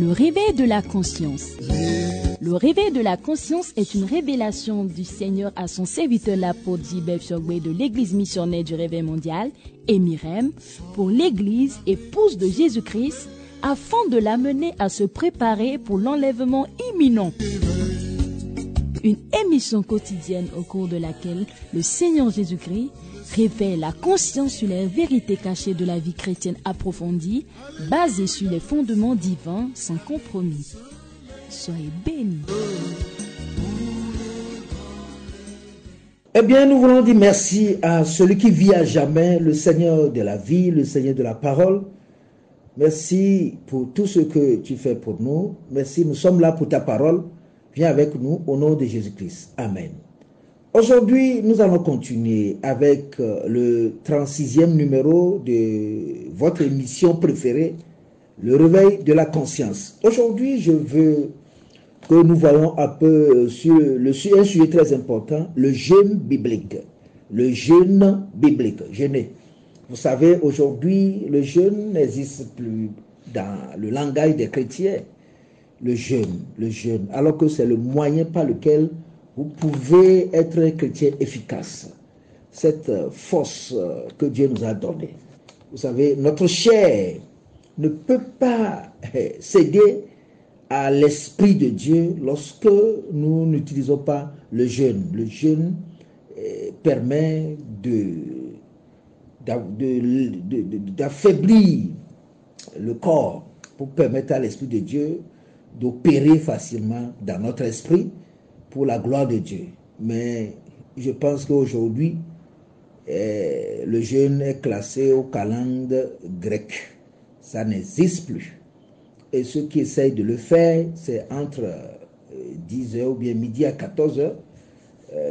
Le réveil de la conscience. Le réveil de la conscience est une révélation du Seigneur à son serviteur l'apôtre J.B. Chogbe de l'Église missionnaire du réveil mondial, Emirem, pour l'Église épouse de Jésus-Christ, afin de l'amener à se préparer pour l'enlèvement imminent. Une émission quotidienne au cours de laquelle le Seigneur Jésus-Christ révèle la conscience sur les vérités cachées de la vie chrétienne approfondie, basée sur les fondements divins sans compromis. Soyez bénis. Eh bien, nous voulons dire merci à celui qui vit à jamais, le Seigneur de la vie, le Seigneur de la parole. Merci pour tout ce que tu fais pour nous. Merci, nous sommes là pour ta parole. Viens avec nous au nom de Jésus-Christ. Amen. Aujourd'hui, nous allons continuer avec le 36e numéro de votre émission préférée, le réveil de la conscience. Aujourd'hui, je veux que nous voyons un peu sur un sujet très important, le jeûne biblique. Le jeûne biblique, jeûner. Vous savez, aujourd'hui, le jeûne n'existe plus dans le langage des chrétiens. Le jeûne, alors que c'est le moyen par lequel vous pouvez être un chrétien efficace. Cette force que Dieu nous a donnée. Vous savez, notre chair ne peut pas céder à l'Esprit de Dieu lorsque nous n'utilisons pas le jeûne. Le jeûne permet d'affaiblir le corps pour permettre à l'Esprit de Dieu d'opérer facilement dans notre esprit pour la gloire de Dieu. Mais je pense qu'aujourd'hui, le jeûne est classé au calendrier grec. Ça n'existe plus. Et ceux qui essayent de le faire, c'est entre 10h ou bien midi à 14h.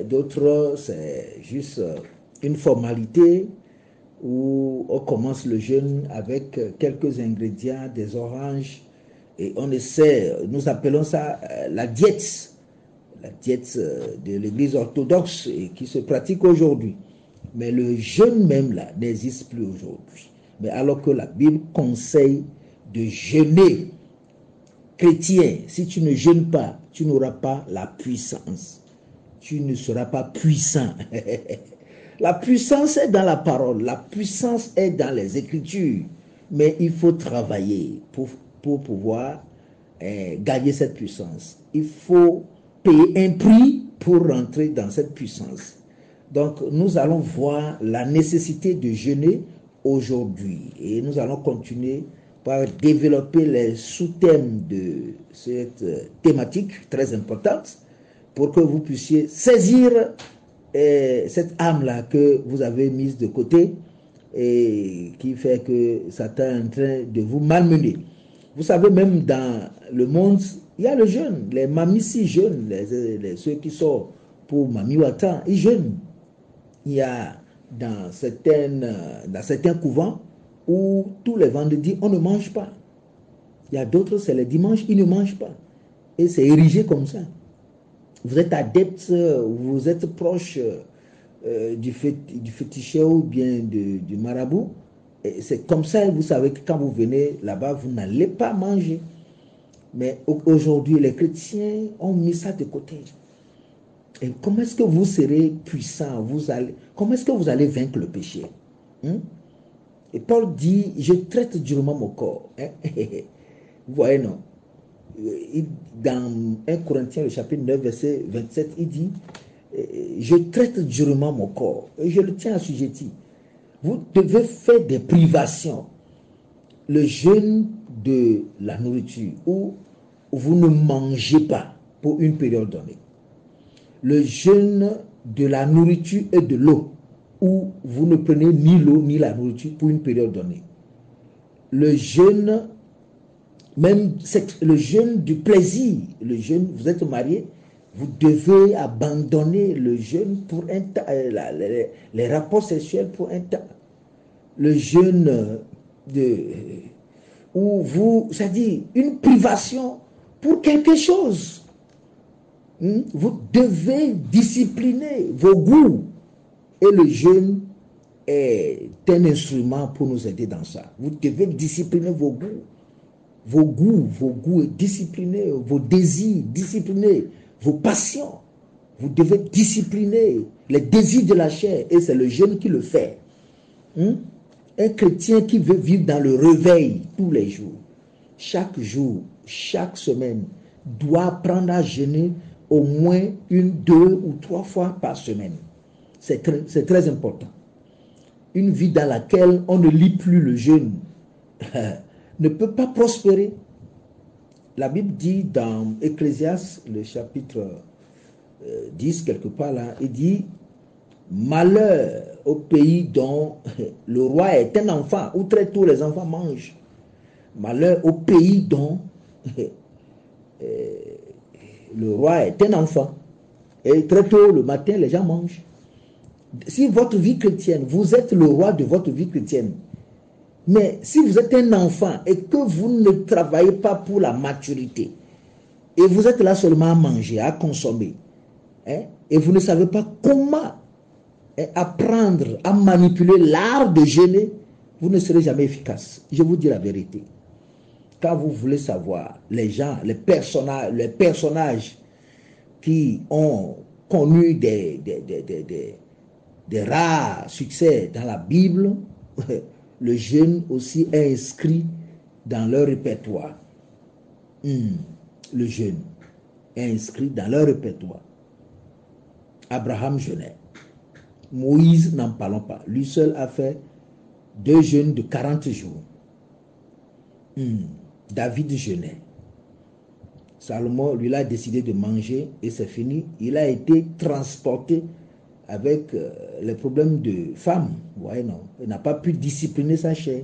D'autres, c'est juste une formalité où on commence le jeûne avec quelques ingrédients, des oranges, et on essaie, nous appelons ça la diète de l'église orthodoxe et qui se pratique aujourd'hui. Mais le jeûne même là n'existe plus aujourd'hui. Mais alors que la Bible conseille de jeûner, chrétien, si tu ne jeûnes pas, tu n'auras pas la puissance. Tu ne seras pas puissant. La puissance est dans la parole, la puissance est dans les Écritures. Mais il faut travailler pour pouvoir gagner cette puissance. Il faut payer un prix pour rentrer dans cette puissance. Donc, nous allons voir la nécessité de jeûner aujourd'hui. Et nous allons continuer par développer les sous-thèmes de cette thématique très importante pour que vous puissiez saisir cette âme-là que vous avez mise de côté et qui fait que Satan est en train de vous malmener. Vous savez, même dans le monde, il y a le jeûne. Les mamies jeûnent, ceux qui sont pour Mami Watan, ils jeûnent. Il y a dans certains couvents où tous les vendredis, on ne mange pas. Il y a d'autres, c'est les dimanches, ils ne mangent pas. Et c'est érigé comme ça. Vous êtes adepte, vous êtes proche du féticheur ou bien du marabout. C'est comme ça, vous savez que quand vous venez là-bas, vous n'allez pas manger. Mais aujourd'hui, les chrétiens ont mis ça de côté. Et comment est-ce que vous serez puissant? Comment est-ce que vous allez vaincre le péché? Et Paul dit, je traite durement mon corps. Vous voyez, non? Dans 1 Corinthiens, le chapitre 9, verset 27, il dit, je traite durement mon corps et je le tiens assujetti. Vous devez faire des privations. Le jeûne de la nourriture où vous ne mangez pas pour une période donnée. Le jeûne de la nourriture et de l'eau où vous ne prenez ni l'eau ni la nourriture pour une période donnée. Le jeûne, même le jeûne du plaisir, le jeûne, vous êtes marié, vous devez abandonner le jeûne pour un temps, les rapports sexuels pour un temps. Le jeûne où c'est-à-dire une privation pour quelque chose. Vous devez discipliner vos goûts. Et le jeûne est un instrument pour nous aider dans ça. Vous devez discipliner vos goûts. vos goûts disciplinés, vos désirs disciplinés, vos passions. Vous devez discipliner les désirs de la chair et c'est le jeûne qui le fait. Un chrétien qui veut vivre dans le réveil tous les jours, chaque semaine, doit apprendre à jeûner au moins 1, 2 ou 3 fois par semaine. C'est très important. Une vie dans laquelle on ne lit plus le jeûne ne peut pas prospérer. La Bible dit dans Ecclésiaste, le chapitre 10, quelque part là, il dit « Malheur au pays dont le roi est un enfant, où très tôt les enfants mangent. Malheur au pays dont le roi est un enfant. Et très tôt le matin, les gens mangent. » Si votre vie chrétienne, vous êtes le roi de votre vie chrétienne, mais si vous êtes un enfant et que vous ne travaillez pas pour la maturité, et vous êtes là seulement à manger, à consommer, et vous ne savez pas comment apprendre à manipuler l'art de jeûner, vous ne serez jamais efficace. Je vous dis la vérité. Quand vous voulez savoir, les gens, les personnages qui ont connu des rares succès dans la Bible, le jeûne aussi est inscrit dans leur répertoire. Le jeûne est inscrit dans leur répertoire. Abraham jeûnait. Moïse, n'en parlons pas. Lui seul a fait 2 jeûnes de 40 jours. David jeûnait. Salomon, lui, a décidé de manger et c'est fini. Il a été transporté avec les problèmes de femme. Ouais, non. Il n'a pas pu discipliner sa chair.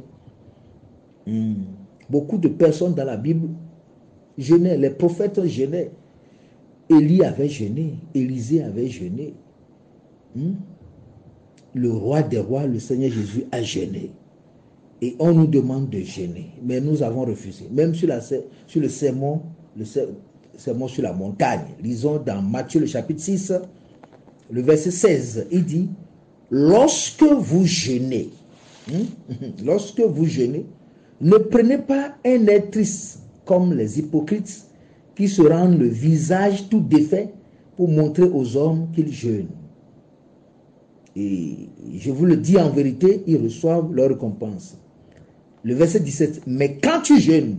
Beaucoup de personnes dans la Bible jeûnaient. Les prophètes jeûnaient. Élie avait jeûné. Élisée avait jeûné. Le roi des rois, le Seigneur Jésus, a jeûné. Et on nous demande de jeûner. Mais nous avons refusé. Même sur le sermon sur la montagne. Lisons dans Matthieu le chapitre 6, le verset 16. Il dit, lorsque vous jeûnez, ne prenez pas un air triste comme les hypocrites qui se rendent le visage tout défait pour montrer aux hommes qu'ils jeûnent. Et je vous le dis en vérité, ils reçoivent leur récompense. Le verset 17, mais quand tu jeûnes,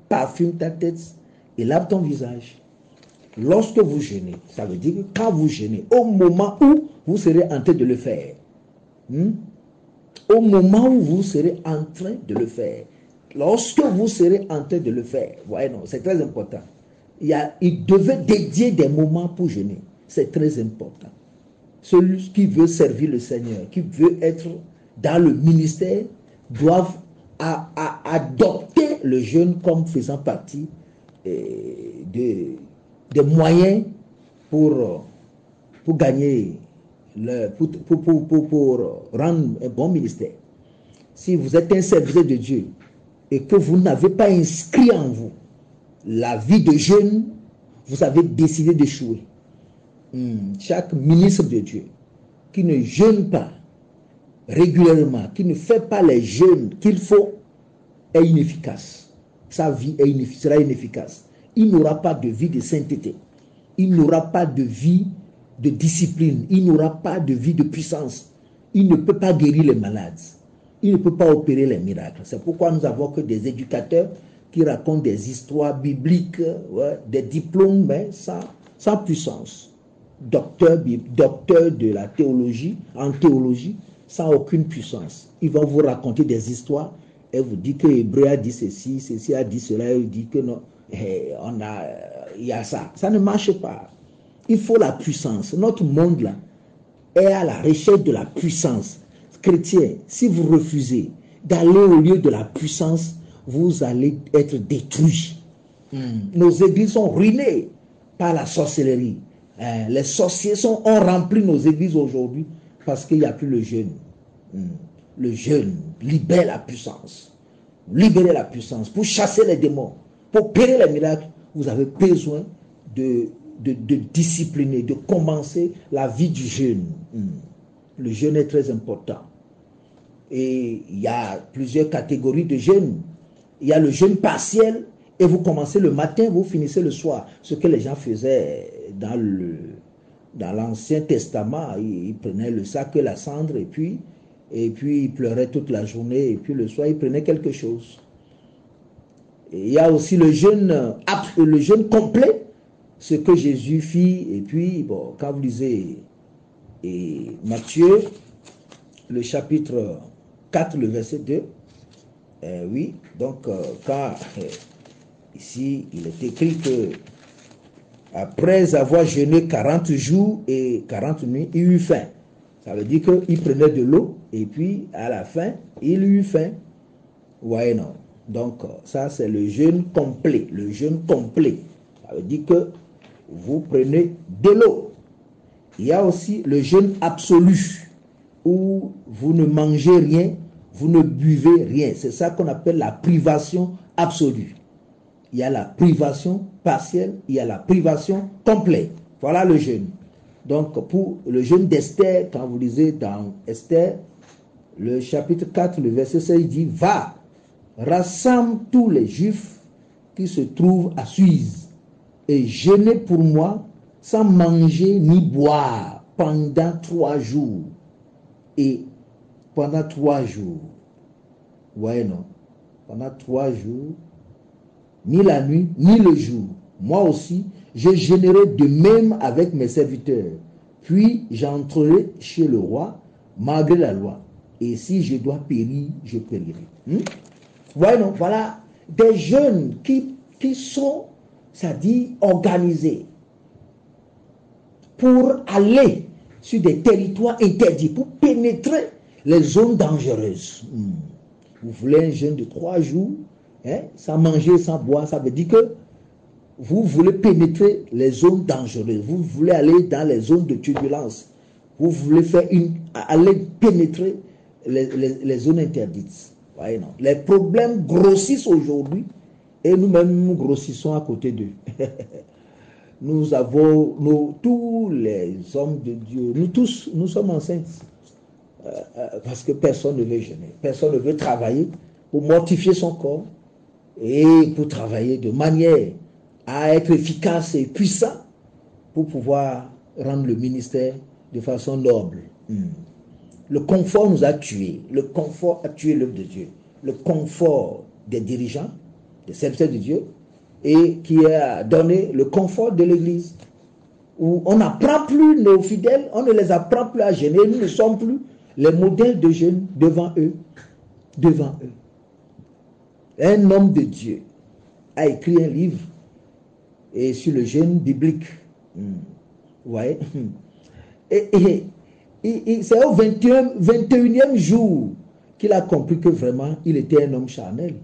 parfume ta tête et lave ton visage. Lorsque vous jeûnez, ça veut dire que quand vous jeûnez, au moment où vous serez en train de le faire, au moment où vous serez en train de le faire, lorsque vous serez en train de le faire, voyez, non, c'est très important. Il devait dédier des moments pour jeûner. C'est très important. Celui qui veut servir le Seigneur, qui veut être dans le ministère, doivent adopter le jeûne comme faisant partie des moyens pour gagner, pour rendre un bon ministère. Si vous êtes un serviteur de Dieu et que vous n'avez pas inscrit en vous la vie de jeûne, vous avez décidé d'échouer. Chaque ministre de Dieu qui ne jeûne pas régulièrement, qui ne fait pas les jeûnes qu'il faut, est inefficace. Sa vie sera inefficace. Il n'aura pas de vie de sainteté. Il n'aura pas de vie de discipline. Il n'aura pas de vie de puissance. Il ne peut pas guérir les malades. Il ne peut pas opérer les miracles. C'est pourquoi nous avons que des éducateurs qui racontent des histoires bibliques, des diplômes, mais sans puissance. Docteur de la théologie, en théologie, sans aucune puissance. Ils vont vous raconter des histoires et vous dire que Hébreu a dit ceci, ceci a dit cela, et il dit que non, il y a ça. Ça ne marche pas. Il faut la puissance. Notre monde là est à la recherche de la puissance. Chrétiens, si vous refusez d'aller au lieu de la puissance, vous allez être détruits. Nos églises sont ruinées par la sorcellerie. Les sorciers ont rempli nos églises aujourd'hui parce qu'il n'y a plus le jeûne. Le jeûne libère la puissance. Libérer la puissance pour chasser les démons, pour opérer les miracles. Vous avez besoin de discipliner, de commencer la vie du jeûne. Le jeûne est très important. Et il y a plusieurs catégories de jeûne. Il y a le jeûne partiel, et vous commencez le matin, vous finissez le soir. Ce que les gens faisaient dans l'Ancien Testament, ils prenaient le sac et la cendre, et puis ils pleuraient toute la journée, et puis le soir, ils prenaient quelque chose. Et il y a aussi le jeûne complet, ce que Jésus fit. Et puis, bon, quand vous lisez Matthieu, le chapitre 4, le verset 2, oui, donc quand ici il est écrit que après avoir jeûné 40 jours et 40 nuits, il eut faim. Ça veut dire qu'il prenait de l'eau et puis à la fin, il eut faim. Ouais, non. Donc ça c'est le jeûne complet. Le jeûne complet. Ça veut dire que vous prenez de l'eau. Il y a aussi le jeûne absolu où vous ne mangez rien, vous ne buvez rien. C'est ça qu'on appelle la privation absolue. Il y a la privation partielle, il y a la privation complète. Voilà le jeûne. Donc, pour le jeûne d'Esther, quand vous lisez dans Esther, le chapitre 4, le verset 16, il dit « Va, rassemble tous les Juifs qui se trouvent à Suse et jeûnez pour moi sans manger ni boire pendant 3 jours. » Et pendant 3 jours, ouais, non, pendant 3 jours, ni la nuit, ni le jour. Moi aussi, je jeûnerai de même avec mes serviteurs. Puis j'entrerai chez le roi, malgré la loi. Et si je dois périr, je périrai. Ouais, non, voilà des jeûnes qui sont, ça dit, organisés pour aller sur des territoires interdits, pour pénétrer les zones dangereuses. Vous voulez un jeûne de 3 jours, hein, sans manger, sans boire, ça veut dire que vous voulez pénétrer les zones dangereuses, vous voulez aller dans les zones de turbulence, vous voulez aller pénétrer les zones interdites. Voyez, non. Les problèmes grossissent aujourd'hui et nous-mêmes nous grossissons à côté d'eux. Nous avons, tous les hommes de Dieu, nous tous, nous sommes enceintes. Parce que personne ne veut jeûner, personne ne veut travailler pour mortifier son corps et pour travailler de manière à être efficace et puissant pour pouvoir rendre le ministère de façon noble. Le confort nous a tués, le confort a tué l'œuvre de Dieu, le confort des dirigeants, des serviteurs de Dieu, et qui a donné le confort de l'Église, où on n'apprend plus nos fidèles, on ne les apprend plus à jeûner, nous ne sommes plus les modèles de jeûne devant eux. Devant eux. Un homme de Dieu a écrit un livre et sur le jeûne biblique. Ouais. Et c'est au 21e jour qu'il a compris que vraiment il était un homme charnel.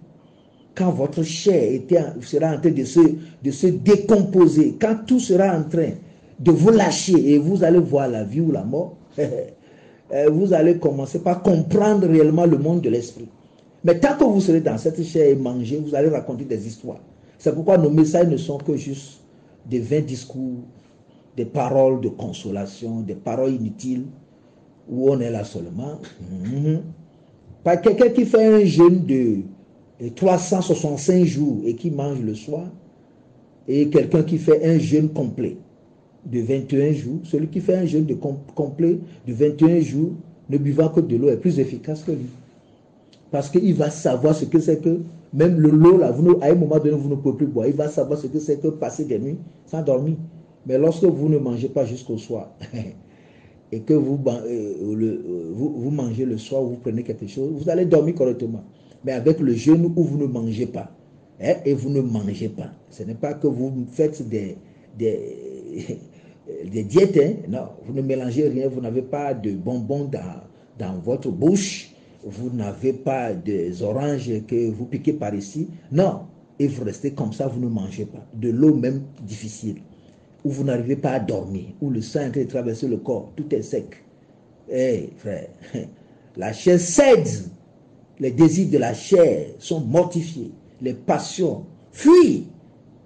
Quand votre chair sera en train de se décomposer, quand tout sera en train de vous lâcher et vous allez voir la vie ou la mort, vous allez commencer par comprendre réellement le monde de l'esprit. Mais tant que vous serez dans cette chair et manger, vous allez raconter des histoires. C'est pourquoi nos messages ne sont que juste des vains discours, des paroles de consolation, des paroles inutiles, où on est là seulement. Pas quelqu'un qui fait un jeûne de 365 jours et qui mange le soir, et quelqu'un qui fait un jeûne complet de 21 jours, celui qui fait un jeûne complet de 21 jours, ne buvant que de l'eau, est plus efficace que lui. Parce qu'il va savoir ce que c'est que, même l'eau, là, à un moment donné, vous ne pouvez plus boire. Il va savoir ce que c'est que passer des nuits sans dormir. Mais lorsque vous ne mangez pas jusqu'au soir, et que vous mangez le soir, vous prenez quelque chose, vous allez dormir correctement. Mais avec le jeûne où vous ne mangez pas, hein, et vous ne mangez pas, ce n'est pas que vous faites des diètes, hein, non, vous ne mélangez rien, vous n'avez pas de bonbons dans votre bouche, vous n'avez pas des oranges que vous piquez par ici, non, et vous restez comme ça, vous ne mangez pas, de l'eau même difficile, où vous n'arrivez pas à dormir, où le sang est en train de traverser le corps, tout est sec. Eh frère, la chair cède, les désirs de la chair sont mortifiés, les passions fuient,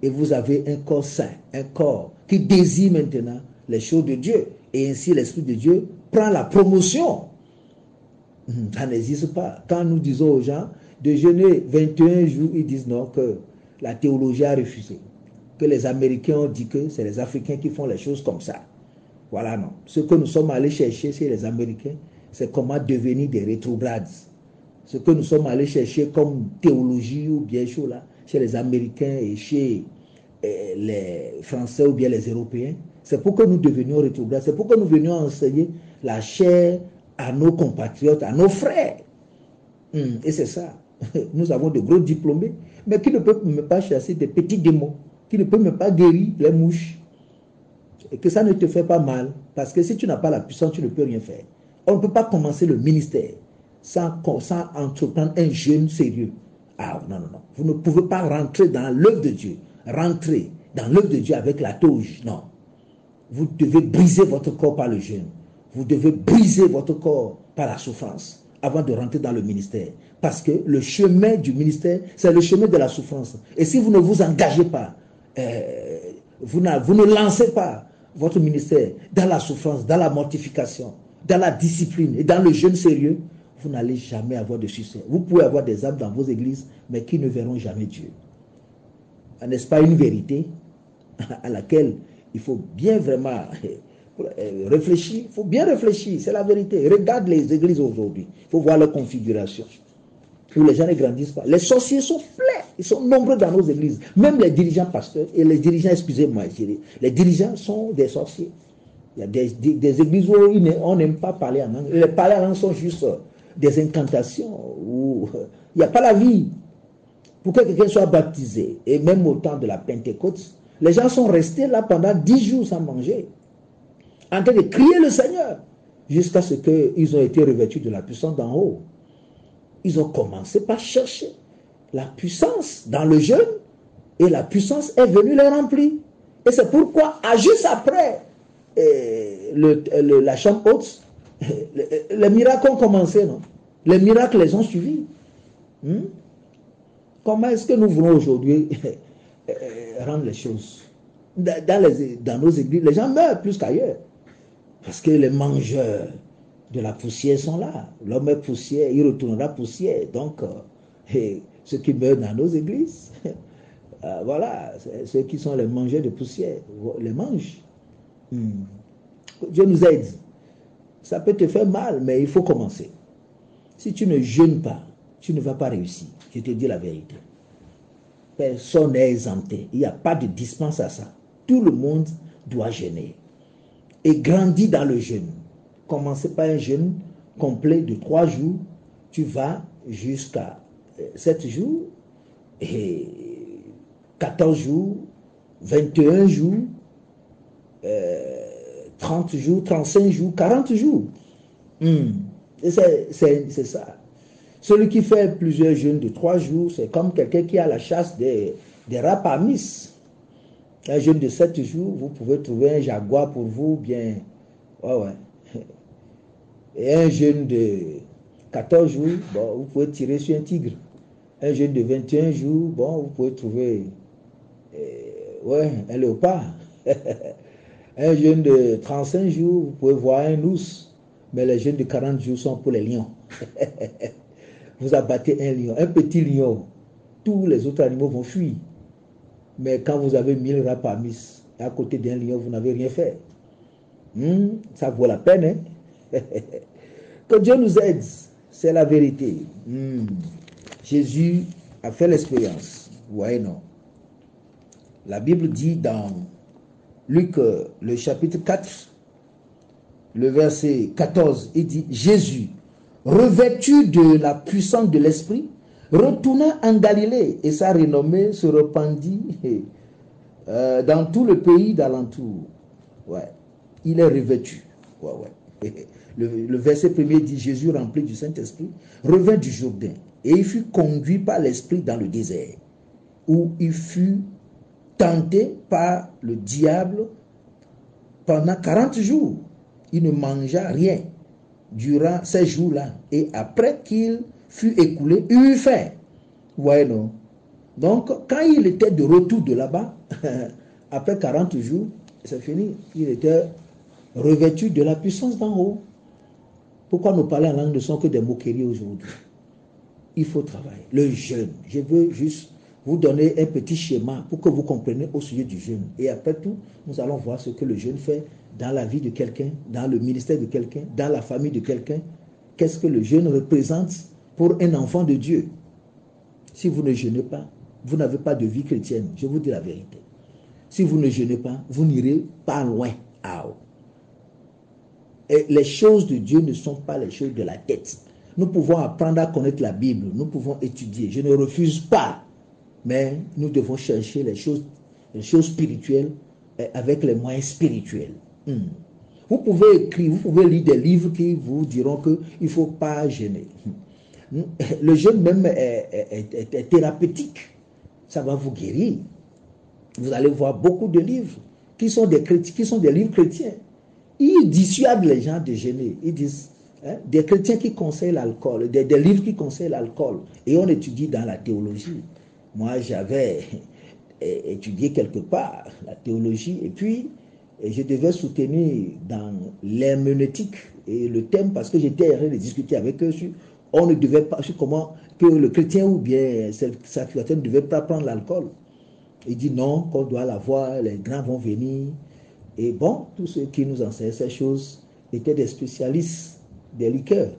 et vous avez un corps saint, un corps qui désire maintenant les choses de Dieu, et ainsi l'Esprit de Dieu prend la promotion. Ça n'existe pas. Quand nous disons aux gens de jeûner 21 jours, ils disent non, que la théologie a refusé. Que les Américains ont dit que c'est les Africains qui font les choses comme ça. Voilà, non. Ce que nous sommes allés chercher chez les Américains, c'est comment devenir des rétrogrades. Ce que nous sommes allés chercher comme théologie ou bien chaud là, chez les Américains et chez les Français ou bien les Européens, c'est pour que nous devenions rétrogrades. C'est pour que nous venions enseigner la chair à nos compatriotes, à nos frères. Et c'est ça. Nous avons de gros diplômés, mais qui ne peuvent même pas chasser des petits démons, qui ne peuvent même pas guérir les mouches. Et que ça ne te fait pas mal, parce que si tu n'as pas la puissance, tu ne peux rien faire. On ne peut pas commencer le ministère sans entreprendre un jeûne sérieux. Ah non, non, non. Vous ne pouvez pas rentrer dans l'œuvre de Dieu. Rentrer dans l'œuvre de Dieu avec la toge. Non. Vous devez briser votre corps par le jeûne. Vous devez briser votre corps par la souffrance avant de rentrer dans le ministère. Parce que le chemin du ministère, c'est le chemin de la souffrance. Et si vous ne vous engagez pas, vous ne lancez pas votre ministère dans la souffrance, dans la mortification, dans la discipline et dans le jeûne sérieux, vous n'allez jamais avoir de succès. Vous pouvez avoir des âmes dans vos églises, mais qui ne verront jamais Dieu. N'est-ce pas une vérité à laquelle il faut bien vraiment réfléchir? Il faut bien réfléchir, c'est la vérité. Regarde les églises aujourd'hui, il faut voir leur configuration. Où les gens ne grandissent pas. Les sorciers sont pleins, ils sont nombreux dans nos églises. Même les dirigeants pasteurs et les dirigeants, excusez-moi, les dirigeants sont des sorciers. Il y a des églises où on n'aime pas parler en langue. Les parler en langue sont juste des incantations où il n'y a pas la vie. Pour que quelqu'un soit baptisé, et même au temps de la Pentecôte, les gens sont restés là pendant 10 jours sans manger, en train de crier le Seigneur, jusqu'à ce qu'ils ont été revêtus de la puissance d'en haut. Ils ont commencé par chercher la puissance dans le jeûne, et la puissance est venue les remplir. Et c'est pourquoi, juste après la chambre haute, les miracles ont commencé, non? Les miracles les ont suivis. Comment est-ce que nous voulons aujourd'hui rendre les choses? Dans nos églises, les gens meurent plus qu'ailleurs. Parce que les mangeurs de la poussière sont là. L'homme est poussière, il retournera poussière. Donc, ceux qui meurent dans nos églises, voilà, ceux qui sont les mangeurs de poussière, les mangent. Dieu nous aide. Ça peut te faire mal, mais il faut commencer. Si tu ne jeûnes pas, tu ne vas pas réussir. Je te dis la vérité. Personne n'est exempté. Il n'y a pas de dispense à ça. Tout le monde doit jeûner. Et grandir dans le jeûne. Commencez par un jeûne complet de 3 jours. Tu vas jusqu'à 7 jours, et 14 jours, 21 jours, 30 jours, 35 jours, 40 jours. C'est ça. Celui qui fait plusieurs jeûnes de 3 jours, c'est comme quelqu'un qui a la chasse des rapamis. Un jeûne de 7 jours, vous pouvez trouver un jaguar pour vous, bien. Ouais. Et un jeûne de 14 jours, bon, vous pouvez tirer sur un tigre. Un jeûne de 21 jours, bon, vous pouvez trouver un léopard. Un jeûne de 35 jours, vous pouvez voir un ours. Mais les jeûnes de 40 jours sont pour les lions. Vous abattez un lion, un petit lion, tous les autres animaux vont fuir. Mais quand vous avez 1000 rapamis à côté d'un lion, vous n'avez rien fait. Ça vaut la peine. Que Dieu nous aide, c'est la vérité. Jésus a fait l'expérience. Ouais, non. La Bible dit dans Luc, le chapitre 4, le verset 14, il dit, Jésus, revêtu de la puissance de l'Esprit, retourna en Galilée, et sa renommée se répandit dans tout le pays d'alentour. Ouais. Il est revêtu. Ouais. Le verset premier dit, Jésus rempli du Saint-Esprit, revint du Jourdain, et il fut conduit par l'Esprit dans le désert, où il fut tenté par le diable pendant 40 jours. Il ne mangea rien durant ces jours-là. Et après qu'il fut écoulé, il eut faim. Ouais, non. Donc, quand il était de retour de là-bas, après 40 jours, c'est fini. Il était revêtu de la puissance d'en haut. Pourquoi nous parler en langue ne sont que des moqueries aujourd'hui? Il faut travailler. Le jeûne, je veux juste vous donner un petit schéma pour que vous compreniez au sujet du jeûne. Et après tout, nous allons voir ce que le jeûne fait dans la vie de quelqu'un, dans le ministère de quelqu'un, dans la famille de quelqu'un. Qu'est-ce que le jeûne représente pour un enfant de Dieu? Si vous ne jeûnez pas, vous n'avez pas de vie chrétienne. Je vous dis la vérité. Si vous ne jeûnez pas, vous n'irez pas loin. Et les choses de Dieu ne sont pas les choses de la tête. Nous pouvons apprendre à connaître la Bible, nous pouvons étudier. Je ne refuse pas, mais nous devons chercher les choses spirituelles avec les moyens spirituels. Vous pouvez écrire, vous pouvez lire des livres qui vous diront qu'il ne faut pas jeûner. Le jeûne même est thérapeutique. Ça va vous guérir. Vous allez voir beaucoup de livres qui sont des livres chrétiens. Ils dissuadent les gens de jeûner. Ils disent, des chrétiens qui conseillent l'alcool, des livres qui conseillent l'alcool. Et on étudie dans la théologie. Moi, j'avais étudié quelque part la théologie et puis je devais soutenir dans l'herméneutique et le thème parce que j'étais en train de discuter avec eux sur on ne devait pas, sur comment que le chrétien ou bien sa chrétienne ne devait pas prendre l'alcool. Il dit non, qu'on doit l'avoir, les grands vont venir. Et bon, tous ceux qui nous enseignaient ces choses étaient des spécialistes des liqueurs.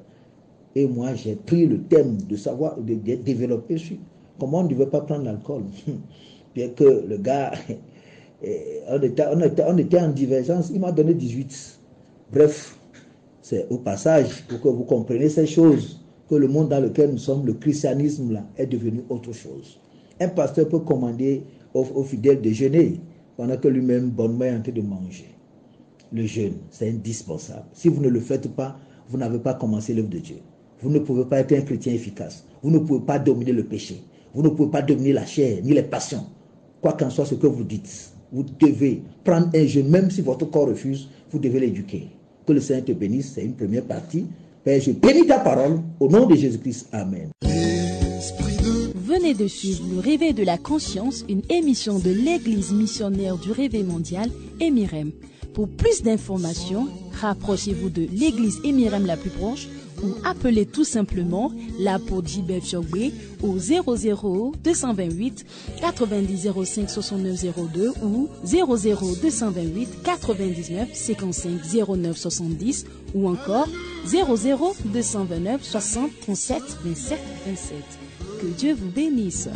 Et moi, j'ai pris le thème de savoir, de développer sur comment on ne devait pas prendre l'alcool. Bien que le gars, on était en divergence, il m'a donné 18. Bref, c'est au passage pour que vous compreniez ces choses, que le monde dans lequel nous sommes, le christianisme là, est devenu autre chose. Un pasteur peut commander aux fidèles de jeûner pendant que lui-même bonnement est en train de manger. Le jeûne, c'est indispensable. Si vous ne le faites pas, vous n'avez pas commencé l'œuvre de Dieu. Vous ne pouvez pas être un chrétien efficace. Vous ne pouvez pas dominer le péché. Vous ne pouvez pas dominer la chair, ni les passions. Quoi qu'en soit ce que vous dites, vous devez prendre un jeûne, même si votre corps refuse, vous devez l'éduquer. Que le Seigneur te bénisse, c'est une première partie. Père, je bénis ta parole, au nom de Jésus-Christ. Amen. Venez de suivre le Réveil de la Conscience, une émission de l'Église missionnaire du Réveil mondial, Emirem. Pour plus d'informations, rapprochez-vous de l'Église Emirem la plus proche ou appelez tout simplement l'apôtre J.B. Fiogbe au 00 228 90 05 69 02 ou 00 228 99 55 09 70 ou encore 00 229 60 37 27 27. Que Dieu vous bénisse.